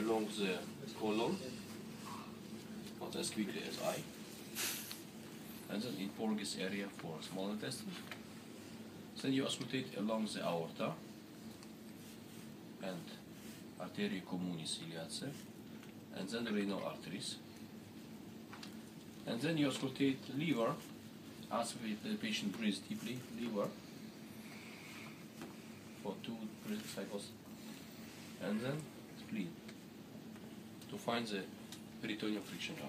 along the colon, not as quickly as I. And then in Porges area for small intestine. Then you auscultate along the aorta and arteria communis iliace, and then the renal arteries. And then you auscultate liver, ask if the patient breathes deeply, liver, for 2 breathing cycles, and then spleen, to find the peritoneal friction rate.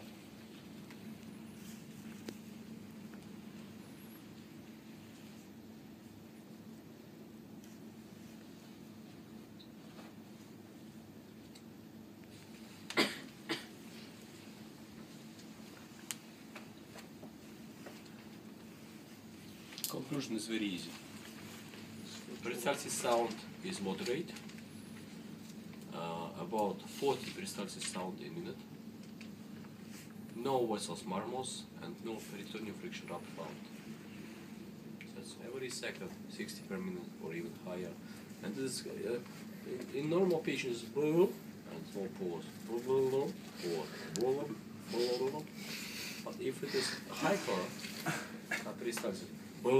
Conclusion is very easy. Peristalsis sound is moderate, about 40 peristalsis sound a minute, no vessels marmos, and no peritoneal friction rate found. That's every second, 60 per minute or even higher. And this in normal patients, and small pause, pause, but if it is hyper peristalsis, but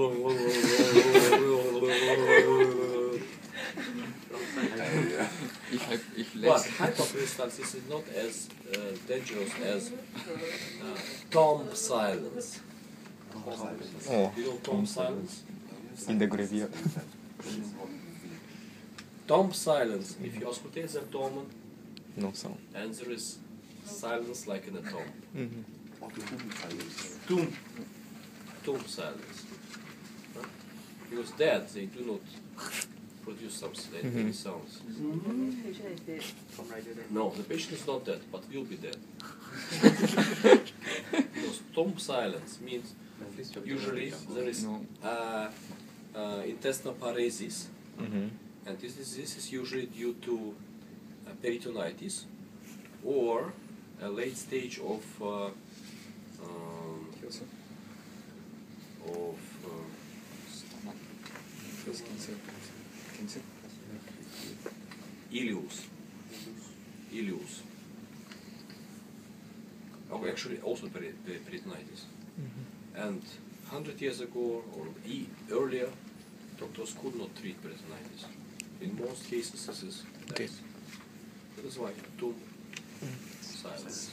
hyperperistalsis is not as dangerous as tomb silence. Oh, You know tomb silence? in the graveyard. Tomb silence, if you auscultate the abdomen No sound. and there is silence like in a tomb. Mm-hmm. Tomb silence. Huh? Because dead, they do not produce some any sounds. No, the patient is not dead, but will be dead. Because tomb silence means usually there is intestinal paresis, and this is usually due to peritonitis or a late stage of ileus. Oh, actually also peritonitis. And 100 years ago or earlier, doctors could not treat peritonitis. In most cases, this is death. That is why tomb silence.